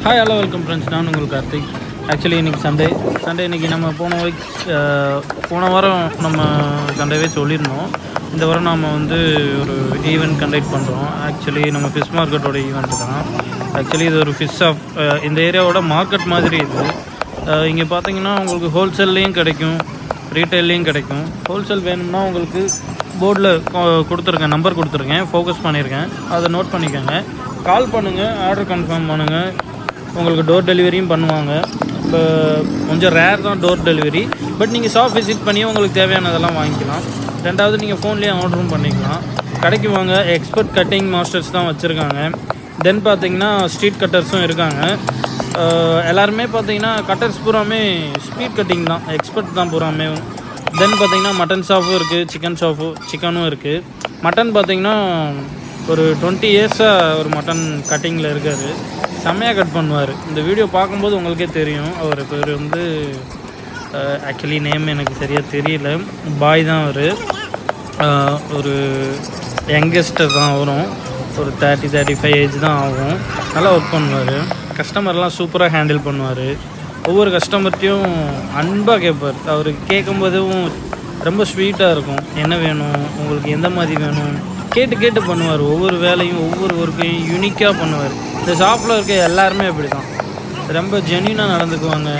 Hi hello welcome friends. நான் உங்களுக்கு Karthik. Actually இன்றைக்கி சண்டே இன்றைக்கி நம்ம போன வாரம் நம்ம சண்டேவே சொல்லியிருந்தோம். இந்த வாரம் நாம் வந்து ஒரு ஈவெண்ட் கண்டக்ட் பண்ணுறோம். ஆக்சுவலி நம்ம ஃபிஷ் மார்க்கெட்டோட ஈவெண்ட் தான். ஆக்சுவலி இது ஒரு ஃபிஷ் ஆஃப் இந்த ஏரியாவோட மார்க்கெட் மாதிரி இது. இங்கே பார்த்தீங்கன்னா உங்களுக்கு ஹோல்சேல்லையும் கிடைக்கும், ரீட்டைல்லையும் கிடைக்கும். ஹோல்சேல் வேணும்னா உங்களுக்கு போர்டில் கொடுத்துருக்கேன், நம்பர் கொடுத்துருக்கேன், ஃபோக்கஸ் பண்ணியிருக்கேன், அதை நோட் பண்ணிக்கோங்க. கால் பண்ணுங்கள், ஆர்டர் கன்ஃபார்ம் பண்ணுங்கள். உங்களுக்கு டோர் டெலிவரியும் பண்ணுவாங்க. இப்போ கொஞ்சம் ரேர் தான் டோர் டெலிவரி, பட் நீங்கள் ஷாப் விசிட் பண்ணி உங்களுக்கு தேவையானதெல்லாம் வாங்கிக்கலாம். ரெண்டாவது நீங்கள் ஃபோன்லேயே ஆர்டரும் பண்ணிக்கலாம். கடைக்கு வாங்க, எக்ஸ்பர்ட் கட்டிங் மாஸ்டர்ஸ் தான் வச்சுருக்காங்க. தென் பார்த்தீங்கன்னா ஸ்ட்ரீட் கட்டர்ஸும் இருக்காங்க. எல்லாருமே பார்த்தீங்கன்னா கட்டர்ஸ் பூராமே ஸ்பீட் கட்டிங் தான், எக்ஸ்பர்ட் தான் பூராமே. தென் பார்த்தீங்கன்னா மட்டன் ஷாப்பும் இருக்குது, சிக்கனும் இருக்குது. மட்டன் பார்த்தீங்கன்னா ஒரு 20 இயர்ஸாக ஒரு மட்டன் கட்டிங்கில் இருக்கார். செம்மையாக கட் பண்ணுவார். இந்த வீடியோ பார்க்கும்போது உங்களுக்கே தெரியும். அவர் பேர் வந்து ஆக்சுவலி நேம் எனக்கு சரியாக தெரியல, பாய் தான் அவர். ஒரு யங்கஸ்டர் தான் வரும், ஒரு 30-35 ஏஜ் தான் ஆகும். நல்லா ஒர்க் பண்ணுவார். கஸ்டமர்லாம் சூப்பராக ஹேண்டில் பண்ணுவார். ஒவ்வொரு கஸ்டமர்ட்டையும் அன்பாக கேட்பார். அவர் கேட்கும்போதும் ரொம்ப ஸ்வீட்டாக இருக்கும். என்ன வேணும், உங்களுக்கு எந்த மாதிரி வேணும் கேட்டு பண்ணுவார். ஒவ்வொரு வேலையும் ஒவ்வொரு ஒர்க்கையும் யூனிக்காக பண்ணுவார். இந்த ஷாப்பில் இருக்க எல்லாருமே அப்படி தான், ரொம்ப ஜென்யூனாக நடந்துக்குவாங்க.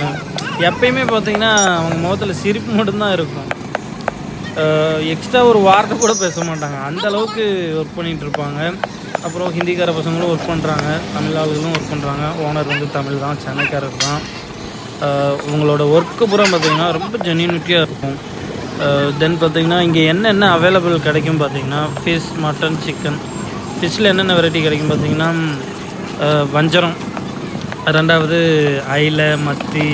எப்பயுமே பார்த்திங்கன்னா அவங்க முகத்தில் சிரிப்பு மட்டும்தான் இருக்கும். எக்ஸ்ட்ரா ஒரு வார்த்தை கூட பேச மாட்டாங்க, அந்த அளவுக்கு ஒர்க் பண்ணிகிட்ருப்பாங்க. அப்புறம் ஹிந்திக்கார பசங்களும் ஒர்க் பண்ணுறாங்க, தமிழ் ஆளுகளும் ஒர்க் பண்ணுறாங்க. ஓனர் வந்து தமிழ் தான், சென்னைக்காரர் தான். உங்களோட ஒர்க்கு பூரா பார்த்திங்கன்னா ரொம்ப ஜென்யூனிட்டியாக இருக்கும். தென் பார்த்திங்கன்னா இங்கே என்னென்ன அவைலபிள் கிடைக்கும் பார்த்திங்கன்னா ஃபிஷ், மட்டன், சிக்கன். ஃபிஷ்ஷில் என்னென்ன வெரைட்டி கிடைக்கும் பார்த்திங்கன்னா வஞ்சரம், ரெண்டாவது ஐல, மத்தி,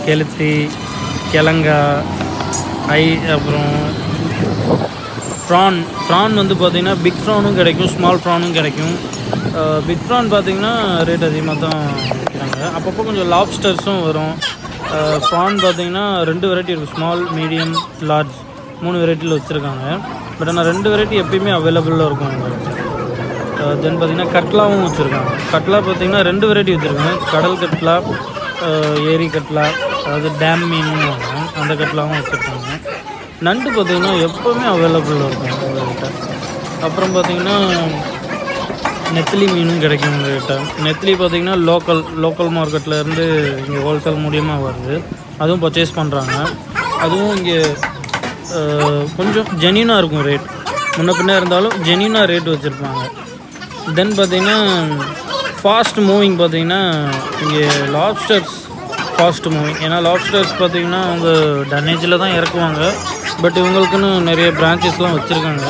கெளுத்தி, கிழங்கா, அப்புறம் ப்ரான் வந்து பார்த்திங்கன்னா பிக் ப்ரானும் கிடைக்கும், ஸ்மால் ப்ரானும் கிடைக்கும். பிக் ப்ரான் பார்த்திங்கன்னா ரேட் அதிகமாக தான் விற்கிறாங்க. அப்பப்போ கொஞ்சம் லாப்ஸ்டர்ஸும் வரும். ப்ரான் பார்த்திங்கன்னா 2 வெரைட்டி இருக்குது, ஸ்மால், மீடியம், லார்ஜ், 3 வெரைட்டியில் வச்சுருக்காங்க. பட் ஆனால் 2 வெரைட்டி எப்பயுமே அவைலபிளாக இருக்கும் உங்களுக்கு. தென் பார்த்திங்கன்னா கட்லாவும் வச்சுருக்காங்க. கட்லா பார்த்திங்கன்னா 2 வெரைட்டி வச்சுருக்காங்க, கடல் கட்லா, ஏரி கட்லா, அதாவது டேம் மீனும் அந்த கட்லாவும் வச்சுருக்காங்க. நண்டு பார்த்திங்கன்னா எப்போவுமே அவைலபிளாக இருக்கும் உங்கள்கிட்ட. அப்புறம் பார்த்திங்கன்னா நெத்திலி மீனும் கிடைக்கும் உங்கள்கிட்ட. நெத்திலி பார்த்திங்கன்னா லோக்கல் மார்க்கெட்லேருந்து இங்கே ஹோல்சேல் மூலியமாக வருது, அதுவும் பர்ச்சேஸ் பண்ணுறாங்க. அதுவும் இங்கே கொஞ்சம் ஜென்யூனாக இருக்கும் ரேட், முன்ன பின்னே இருந்தாலும் ஜென்யூனாக ரேட் வச்சுருப்பாங்க. தென் பார்த்திங்கன்னா ஃபாஸ்ட் மூவிங் பார்த்திங்கன்னா இங்கே லாப்ஸ்டர்ஸ் ஃபாஸ்ட் மூவிங். ஏன்னா லாப்ஸ்டர்ஸ் பார்த்திங்கன்னா அவங்க டனேஜில் தான் இறக்குவாங்க. பட் இவங்களுக்குன்னு நிறைய பிரான்ச்சஸ்லாம் வச்சுருக்காங்க,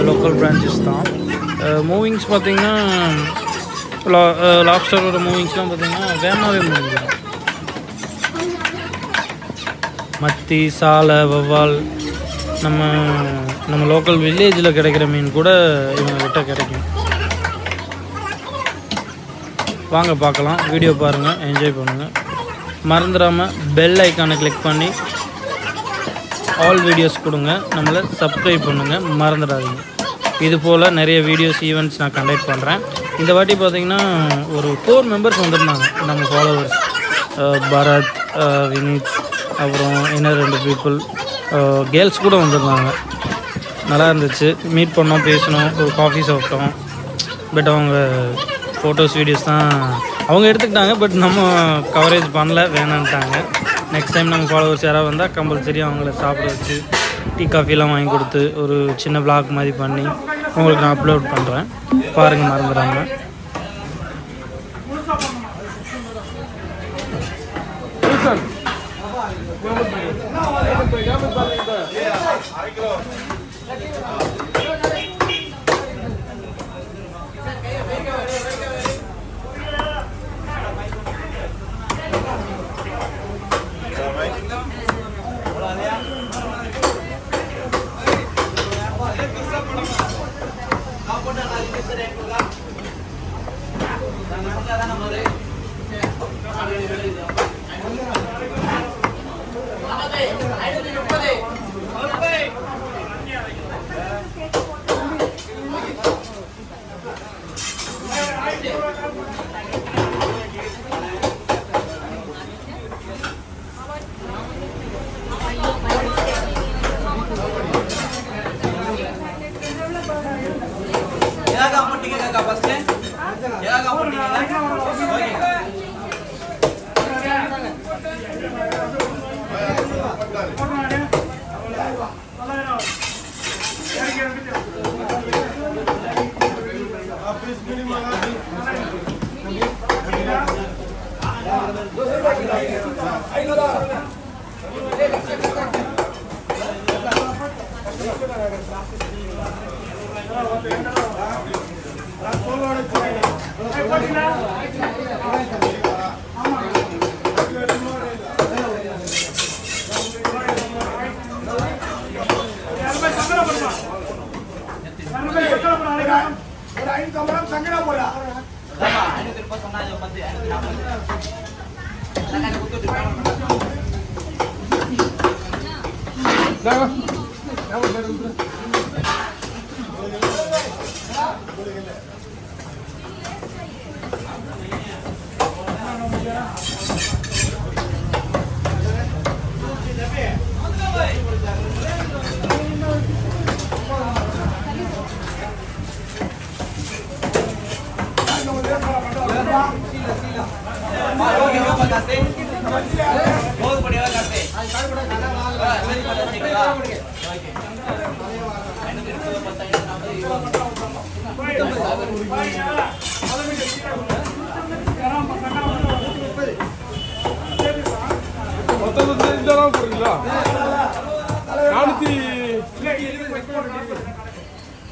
லோக்கல் பிரான்ச்சஸ் தான். மூவிங்ஸ் பார்த்திங்கன்னா லாப்ஸ்டரோட மூவிங்ஸ்லாம் பார்த்திங்கன்னா வேகமாகவே முடிஞ்சிடும். மத்தி, சாலை, வவ்வால், நம்ம லோக்கல் வில்லேஜில் கிடைக்கிற மீன் கூட இவங்ககிட்ட கிடைக்கும். வாங்க பார்க்கலாம், வீடியோ பாருங்கள், என்ஜாய் பண்ணுங்கள். மறந்துடாமல் பெல் ஐக்கானை கிளிக் பண்ணி ஆல் வீடியோஸ் கொடுங்க, நம்மளை சப்ஸ்கிரைப் பண்ணுங்கள், மறந்துடாதீங்க. இது போல் நிறைய வீடியோஸ், ஈவெண்ட்ஸ் நான் கண்டக்ட் பண்ணுறேன். இந்த வாட்டி பார்த்திங்கன்னா ஒரு 4 மெம்பர்ஸ் வந்திருந்தாங்க நம்ம ஃபாலோவர்ஸ். பரத், வினீத், அப்புறம் இன்னும் 2 பீப்புள், கேர்ள்ஸ் கூட வந்திருந்தாங்க. நல்லா இருந்துச்சு, மீட் பண்ணோம், பேசினோம், ஒரு காஃபி சாப்பிட்டோம். பட் அவங்க ஃபோட்டோஸ், வீடியோஸ் தான் அவங்க எடுத்துக்கிட்டாங்க. பட் நம்ம கவரேஜ் பண்ணல, வேணான்ட்டாங்க. நெக்ஸ்ட் டைம் நம்ம ஃபாலோவர்ஸ் யாராவது வந்தால் கம்பல்சரி அவங்கள சாப்பிட வச்சு டீ காஃபிலாம் வாங்கி கொடுத்து ஒரு சின்ன விளாக் மாதிரி பண்ணி உங்களுக்கு நான் அப்லோட் பண்ணுறேன், பாருங்கள், மறந்துடாமல்.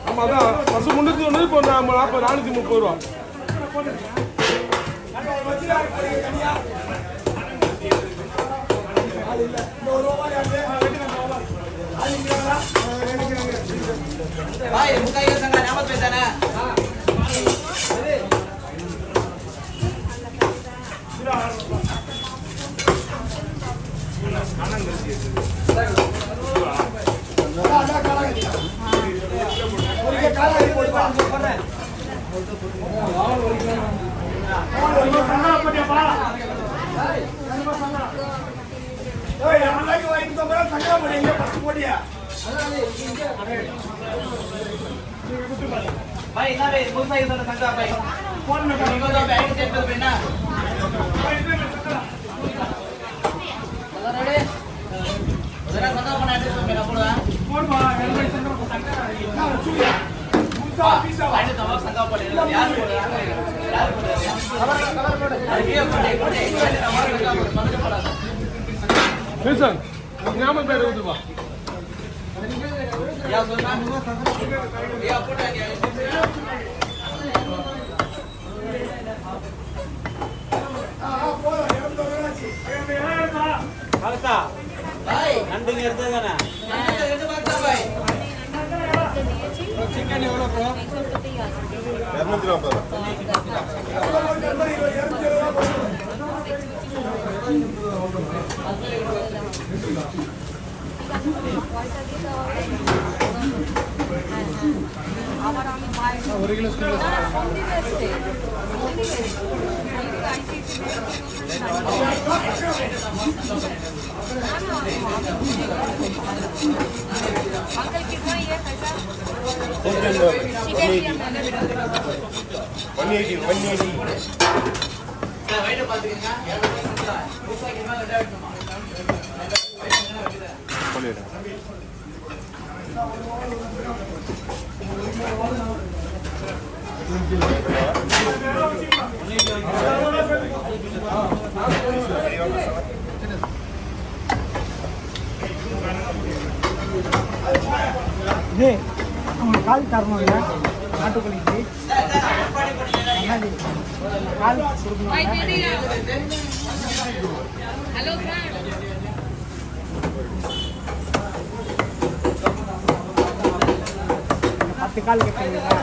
ஆமா அதான் பசு முன்னூத்தி ஒண்ணு இப்போ 430 ரூபா. ஞாபகம் பேர் ஊதுவா நண்டுங்க எடுத்துதானே சிக்கன் எவ்வளோ ப்ரோ? 240. ஒரு கிலோ அவங்க கால் தரணும் இல்லை நாட்டுக்கோழிக்கு கால் கொடுக்கணும். பத்து கால் கேட்குறீங்களா?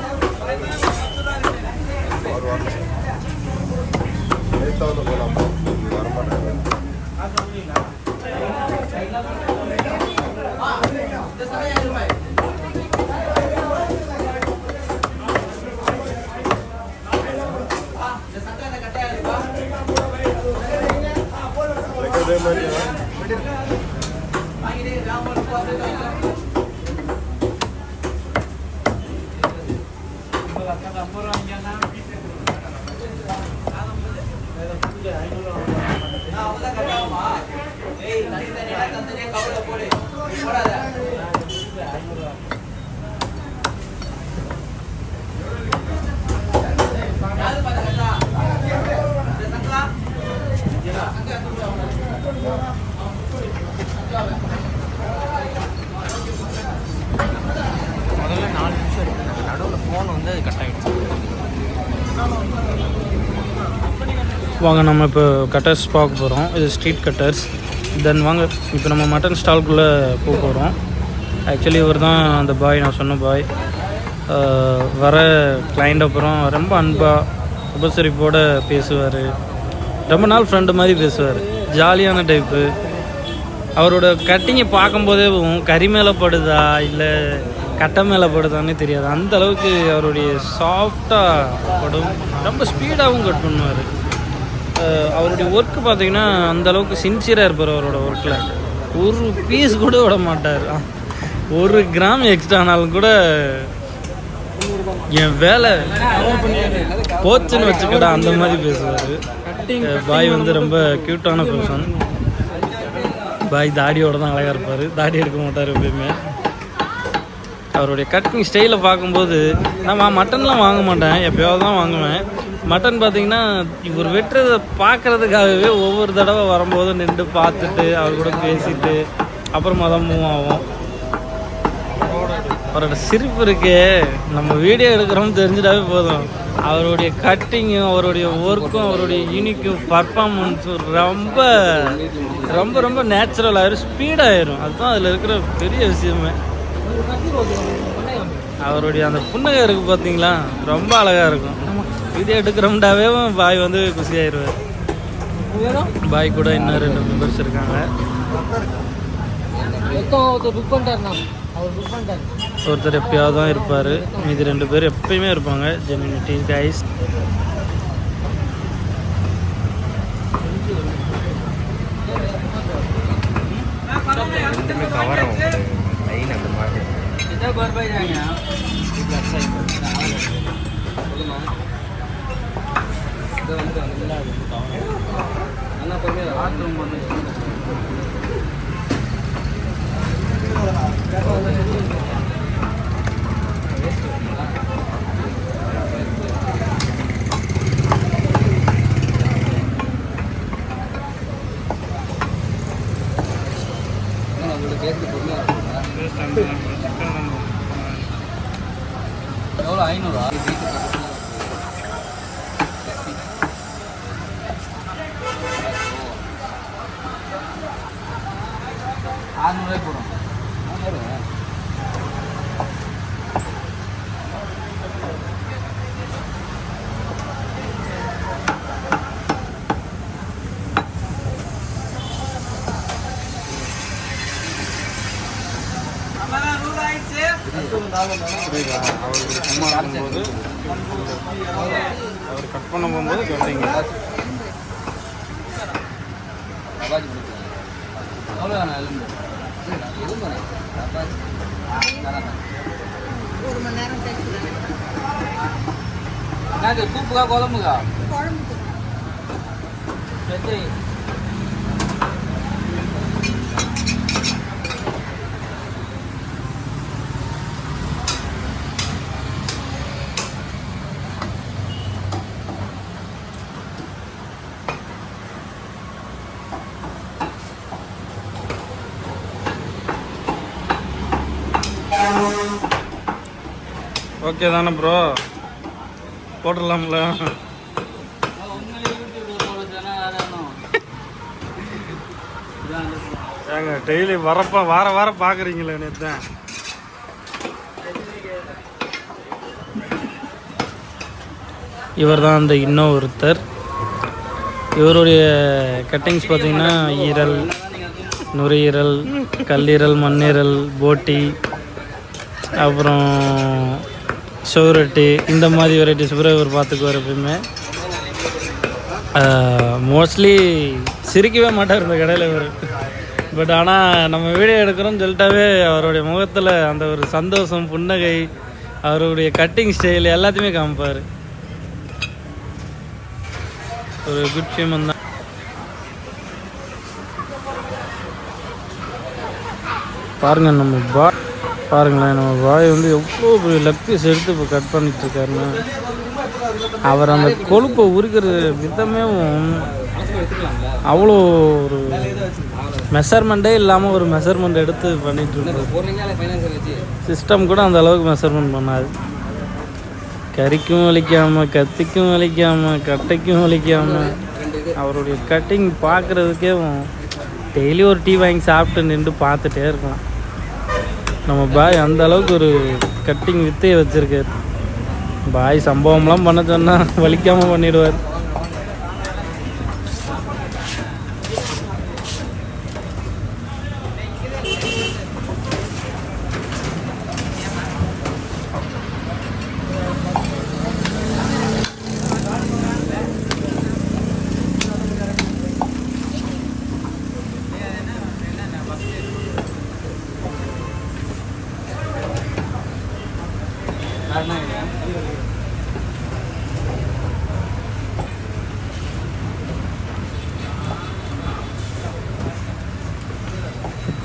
முதல்ல 4 நிமிஷம் இருக்குது, நடுவில் ஃபோன் வந்து அது கட் ஆகிடுச்சு. வாங்க நம்ம இப்போ கட்டர்ஸ் பார்க்க போகிறோம். இது ஸ்ட்ரீட் கட்டர்ஸ். தென் வாங்க இப்போ நம்ம மட்டன் ஸ்டால்குள்ளே போக போகிறோம். ஆக்சுவலி இவர் தான் அந்த பாய், நான் சொன்ன பாய். வர கிளைண்ட் அப்புறம் ரொம்ப அன்பாக உபசரிப்போடு பேசுவார். ரொம்ப நாள் ஃப்ரெண்டு மாதிரி பேசுவார். ஜாலியான டைப்பு. அவரோட கட்டிங்கை பார்க்கும்போதே கறி மேலே படுதா இல்லை கட்டை மேலே படுதான்னே தெரியாது. அந்த அளவுக்கு அவருடைய சாஃப்டாக படும். ரொம்ப ஸ்பீடாகவும் கட் பண்ணுவார். அவருடைய ஒர்க்கு பார்த்திங்கன்னா அந்தளவுக்கு சின்சியராக இருப்பார். அவரோட ஒர்க்கில் ஒரு பீஸ் கூட விட மாட்டார். 1 கிராம் எக்ஸ்ட்ரா ஆனாலும் கூட என் வேலை போச்சுன்னு வச்சுக்கடா அந்த மாதிரி பேசுவார். பாய் வந்து ரொம்ப க்யூட்டான பர்சன். பாய் தாடியோடு தான் அழகாக இருப்பார். தாடி எடுக்க மாட்டார் எப்பயுமே. அவருடைய கட்டிங் ஸ்டைலை பார்க்கும்போது நான் மட்டன்லாம் வாங்க மாட்டேன், எப்போயாவது தான் வாங்குவேன். மட்டன் பார்த்திங்கன்னா இவர் வெட்டுறதை பார்க்குறதுக்காகவே ஒவ்வொரு தடவை வரும்போது நின்று பார்த்துட்டு அவர் கூட பேசிட்டு அப்புறமா தான் மூவ் ஆகும். அவரோட சிரிப்பு இருக்கே, நம்ம வீடியோ எடுக்கிறோம்னு தெரிஞ்சிட்டாவே போதும். அவருடைய கட்டிங்கும் அவருடைய ஒர்க்கும் அவருடைய யூனிக்கும் பர்ஃபார்மன்ஸும் ரொம்ப ரொம்ப ரொம்ப நேச்சுரல் ஆயிரும், ஸ்பீடாகிடும். அதுதான் அதில் இருக்கிற பெரிய விஷயமே. அவருடைய அந்த புன்னகை இருக்குது பார்த்தீங்களா, ரொம்ப அழகாக இருக்கும். வீடியோ எடுக்கிறோம்டாவே பாய் வந்து குஷியாயிருவார். பாய் கூட இன்னும் 2 மெம்பர்ஸ் இருக்காங்க. ஒருத்தர் எப்பயாவது தான் இருப்பார், மீதி 2 பேர் எப்பயுமே இருப்பாங்க. ஜெனினிட்டி கைஸ். எவ்வளோ 500? போடும். அவருக்கு சும்மா இருக்கும்போது அவர் கட் பண்ண போகும்போது கேட்டீங்க. சூப்புக்கா குழம்புக்கா? ஓகே தானே ப்ரோ, போட்டுடலாம்ல? ஏங்க டெய்லி வாரம் பார்க்குறீங்களே நேற்று. இவர் தான் அந்த இன்னும் ஒருத்தர். இவருடைய கட்டிங்ஸ் பார்த்திங்கன்னா ஈரல், நுரையீரல், கல்லீரல், மண்ணீரல், போட்டி, அப்புறம் சோரட்டி, இந்த மாதிரி வெரைட்டிஸ் பூரா இவர் பார்த்துக்குவார் எப்பயுமே. மோஸ்ட்லி சிரிக்கவே மாட்டார் இந்த கடையில் இவர். பட் ஆனால் நம்ம வீடியோ எடுக்கிறோம்னு சொல்லிட்டாவே அவருடைய முகத்தில் அந்த ஒரு சந்தோஷம், புன்னகை, அவருடைய கட்டிங் ஸ்டைல் எல்லாத்தையுமே காமிப்பார். ஒரு குட் ஃபியூமன் தான். பாருங்கள் நம்ம பாருங்களேன், நம்ம பாய் வந்து எவ்வளோ பெரிய லெக் பீஸ் எடுத்து இப்போ கட் பண்ணிட்டுருக்காருன்னு. அவர் அந்த கொழுப்பை உரிக்கிற விதமே அவ்வளோ ஒரு மெஷர்மெண்ட்டே இல்லாமல் ஒரு மெஷர்மெண்ட் எடுத்து பண்ணிகிட்ருக்கோம். சிஸ்டம் கூட அந்த அளவுக்கு மெஷர்மெண்ட் பண்ணாது. கறிக்கும் வலிக்காமல், கத்திக்கும் வலிக்காமல், கட்டைக்கும் வலிக்காமல் அவருடைய கட்டிங் பார்க்குறதுக்கே டெய்லி ஒரு டீ வாங்கி சாப்பிட்டு நின்று பார்த்துட்டே இருக்கலாம். நம்ம பாய் அந்த அளவுக்கு ஒரு கட்டிங் வித்தையை வச்சுருக்காரு. பாய் சம்பவம்லாம் பண்ண சொன்னால் வலிக்காமல் பண்ணிடுவார்.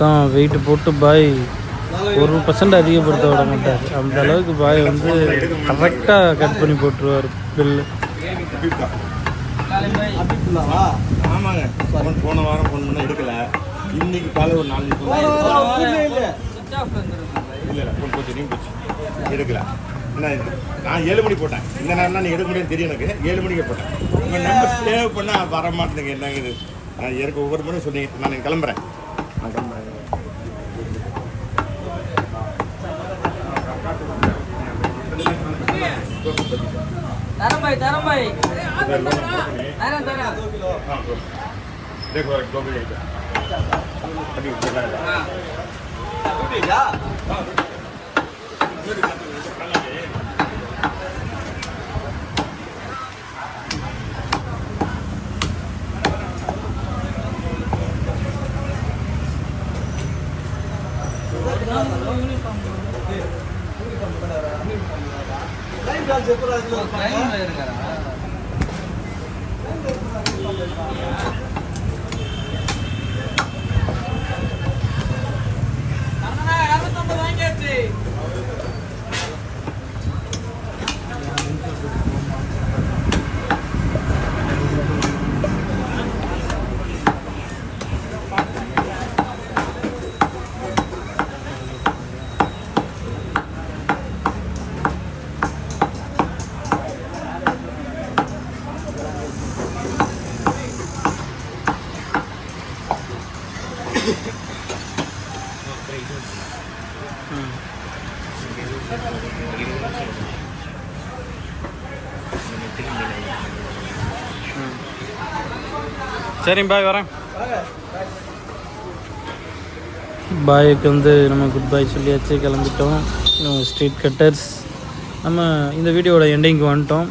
தான் வெயிட்டு போட்டு பாய் 1% அதிகப்படுத்த விட மாட்டார். அந்த அளவுக்கு பாய் வந்து கரெக்டாக கட் பண்ணி போட்டுருவார் பில்லு. ஆமாங்க, போன வாரம் ஃபோன் பண்ண எடுக்கல. இன்னைக்கு காலை ஒரு 4 இல்லை ஃபோன் போச்சு, நீங்க போச்சு எடுக்கல. என்ன நான் 7 மணி போட்டேன். இந்த நேரம்லாம் நீ எடுக்க முடியும்னு தெரியும் எனக்கு. 7 மணிக்கு போட்டேன். உங்கள் நம்பர் சேவ் பண்ணால் வர மாட்டேங்க. என்னங்க இது? எனக்கு ஒவ்வொரு முறை சொன்னீங்க. நான் கிளம்புறேன். சரிங்க பாய், வரேன். பாய்க்கு வந்து நம்ம குட் பாய் சொல்லியாச்சு, கிளம்பிட்டோம். ஸ்ட்ரீட் கட்டர்ஸ் நம்ம இந்த வீடியோட எண்டிங்க்கு வந்துட்டோம்.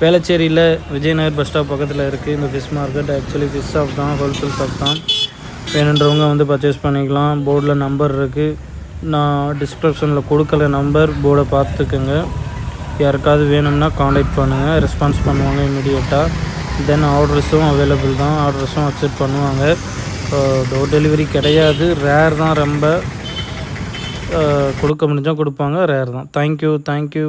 வேளச்சேரியில் விஜயநகர் பஸ் ஸ்டாப் பக்கத்தில் இருக்குது இந்த fish market. Actually fish shop தான், ஹோல்சேல் ஷாப் தான். வேணுன்றவங்க வந்து பர்ச்சேஸ் பண்ணிக்கலாம். போர்டில் நம்பர் இருக்குது, நான் டிஸ்கிரிப்ஷனில் கொடுக்கல நம்பர், போர்டை பார்த்துக்குங்க. யாருக்காவது வேணும்னா காண்டாக்ட் பண்ணுங்கள், ரெஸ்பான்ஸ் பண்ணுவாங்க இமீடியட்டாக. தென் ஆர்டர்ஸும் அவைலபிள் தான், ஆர்டர்ஸும் அக்செப்ட் பண்ணுவாங்க. டோர் டெலிவரி கிடையாது, ரேர் தான். ரொம்ப கொடுக்க முடிஞ்சால் கொடுப்பாங்க, ரேர் தான். தேங்க்யூ.